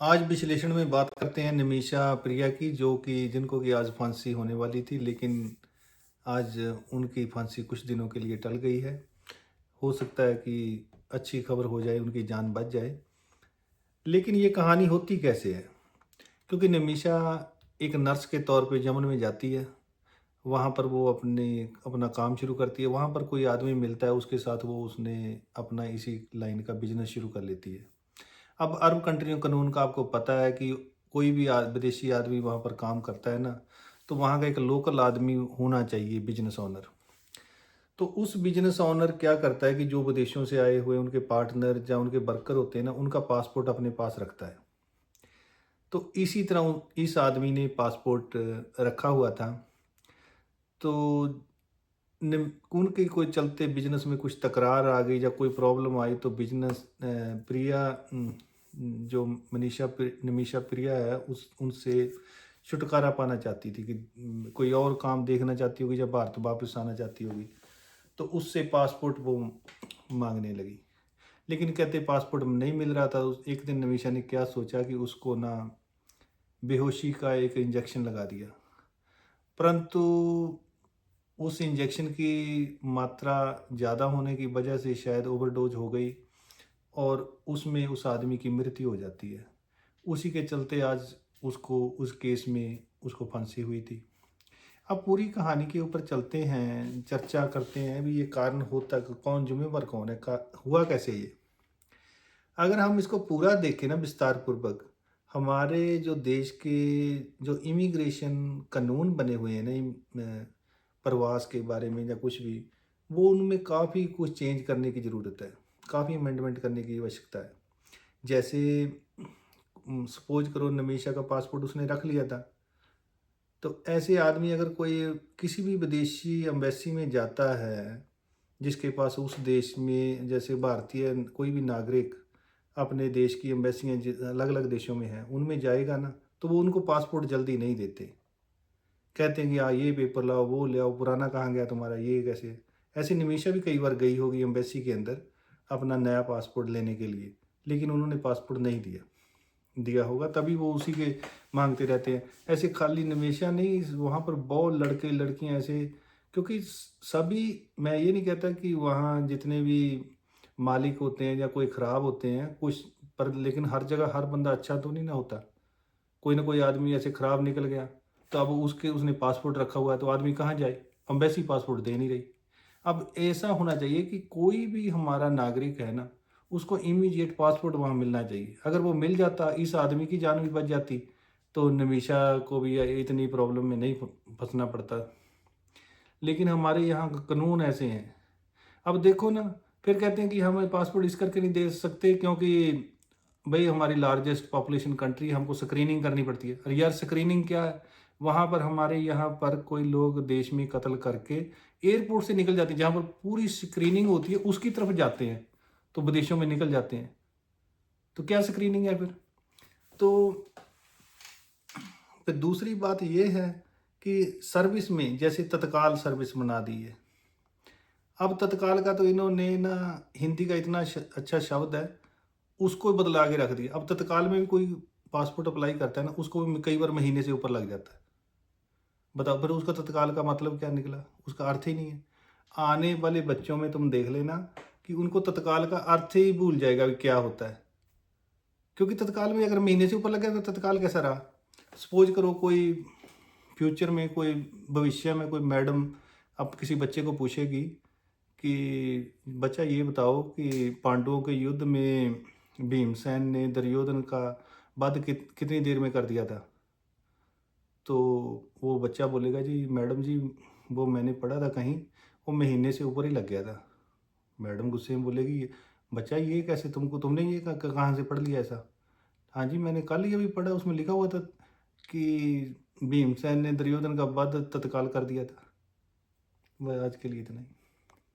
आज विश्लेषण में बात करते हैं निमिषा प्रिया की, जो कि जिनको कि आज फांसी होने वाली थी, लेकिन आज उनकी फांसी कुछ दिनों के लिए टल गई है। हो सकता है कि अच्छी खबर हो जाए, उनकी जान बच जाए। लेकिन ये कहानी होती कैसे है? क्योंकि निमिषा एक नर्स के तौर पे यमन में जाती है। वहाँ पर वो अपना काम शुरू करती है। वहाँ पर कोई आदमी मिलता है, उसके साथ वो उसने अपना इसी लाइन का बिज़नेस शुरू कर लेती है। अब अरब कंट्रियों कानून का आपको पता है कि कोई भी विदेशी आदमी वहाँ पर काम करता है ना, तो वहाँ का एक लोकल आदमी होना चाहिए, बिजनेस ओनर। तो उस बिजनेस ओनर क्या करता है कि जो विदेशों से आए हुए उनके पार्टनर या उनके वर्कर होते हैं ना, उनका पासपोर्ट अपने पास रखता है। तो इसी तरह इस आदमी ने पासपोर्ट रखा हुआ था। तो उनके कोई चलते बिजनेस में कुछ तकरार आ गई या कोई प्रॉब्लम आई, तो बिजनेस प्रिया जो निमिषा प्रिया है, उस उनसे छुटकारा पाना चाहती थी कि कोई और काम देखना चाहती होगी या भारत वापस आना चाहती होगी। तो उससे पासपोर्ट वो मांगने लगी। लेकिन कहते पासपोर्ट नहीं मिल रहा था। एक दिन निमिषा ने क्या सोचा कि उसको ना बेहोशी का एक इंजेक्शन लगा दिया। परंतु उस इंजेक्शन की मात्रा ज़्यादा होने की वजह से शायद ओवरडोज हो गई और उसमें उस आदमी की मृत्यु हो जाती है। उसी के चलते आज उसको उस केस में उसको फांसी हुई थी। अब पूरी कहानी के ऊपर चलते हैं, चर्चा करते हैं भी, ये कारण होता कौन, जिम्मेवार कौन है, हुआ कैसे ये। अगर हम इसको पूरा देखें ना विस्तार पूर्वक, हमारे जो देश के जो इमिग्रेशन कानून बने हुए हैं ना, प्रवास के बारे में या कुछ भी, वो उनमें काफ़ी कुछ चेंज करने की ज़रूरत है। काफ़ी अमेंडमेंट करने की आवश्यकता है। जैसे सपोज करो निमिषा का पासपोर्ट उसने रख लिया था। तो ऐसे आदमी अगर कोई किसी भी विदेशी एम्बेसी में जाता है, जिसके पास उस देश में, जैसे भारतीय कोई भी नागरिक अपने देश की एम्बेसियाँ अलग अलग देशों में हैं, उनमें जाएगा ना, तो वो उनको पासपोर्ट जल्दी नहीं देते। कहते हैं कि हाँ ये पेपर लाओ, वो ले आओ, पुराना कहाँ गया तुम्हारा, ये कैसे। ऐसे निमिषा भी कई बार गई होगी एम्बेसी के अंदर अपना नया पासपोर्ट लेने के लिए, लेकिन उन्होंने पासपोर्ट नहीं दिया दिया होगा, तभी वो उसी के मांगते रहते हैं। ऐसे खाली निमिषा नहीं, वहाँ पर बहुत लड़के लड़कियाँ ऐसे, क्योंकि सभी, मैं ये नहीं कहता कि वहाँ जितने भी मालिक होते हैं या कोई ख़राब होते हैं कुछ, पर लेकिन हर जगह हर बंदा अच्छा तो नहीं ना होता। कोई ना कोई आदमी ऐसे ख़राब निकल गया, तो अब उसने पासपोर्ट रखा हुआ है, तो आदमी कहाँ जाए, एम्बेसी पासपोर्ट दे नहीं रही। अब ऐसा होना चाहिए कि कोई भी हमारा नागरिक है ना, उसको इमीडिएट पासपोर्ट वहाँ मिलना चाहिए। अगर वो मिल जाता, इस आदमी की जान भी बच जाती, तो निमिषा को भी इतनी प्रॉब्लम में नहीं फंसना पड़ता। लेकिन हमारे यहाँ कानून ऐसे हैं। अब देखो ना, फिर कहते हैं कि हमें पासपोर्ट इस करके नहीं दे सकते क्योंकि भाई हमारी लार्जेस्ट पॉपुलेशन कंट्री, हमको स्क्रीनिंग करनी पड़ती है। अरे यार, स्क्रीनिंग क्या है? वहाँ पर हमारे यहाँ पर कोई लोग देश में कत्ल करके एयरपोर्ट से निकल जाते हैं, जहाँ पर पूरी स्क्रीनिंग होती है उसकी तरफ जाते हैं, तो विदेशों में निकल जाते हैं। तो क्या स्क्रीनिंग है फिर? तो फिर दूसरी बात ये है कि सर्विस में जैसे तत्काल सर्विस बना दी है। अब तत्काल का तो इन्होंने ना, हिंदी का इतना अच्छा शब्द है, उसको बदला के रख दिया। अब तत्काल में भी कोई पासपोर्ट अप्लाई करता है ना, उसको भी कई बार महीने से ऊपर लग जाता है। बताओ फिर उसका तत्काल का मतलब क्या निकला? उसका अर्थ ही नहीं है। आने वाले बच्चों में तुम देख लेना कि उनको तत्काल का अर्थ ही भूल जाएगा कि क्या होता है। क्योंकि तत्काल में अगर महीने से ऊपर लग गया तो तत्काल कैसा रहा? सपोज करो कोई फ्यूचर में, कोई भविष्य में कोई मैडम अब किसी बच्चे को पूछेगी कि बच्चा ये बताओ कि पांडवों के युद्ध में भीमसेन ने दुर्योधन का वध कितनी देर में कर दिया था? तो वो बच्चा बोलेगा जी मैडम जी, वो मैंने पढ़ा था कहीं, वो महीने से ऊपर ही लग गया था। मैडम गुस्से में बोलेगी, बच्चा ये कैसे, तुमने ये कहाँ से पढ़ लिया ऐसा? हाँ जी, मैंने कल ही अभी पढ़ा, उसमें लिखा हुआ था कि भीमसेन ने दुर्योधन का वध तत्काल कर दिया था। वह आज के लिए इतना ही।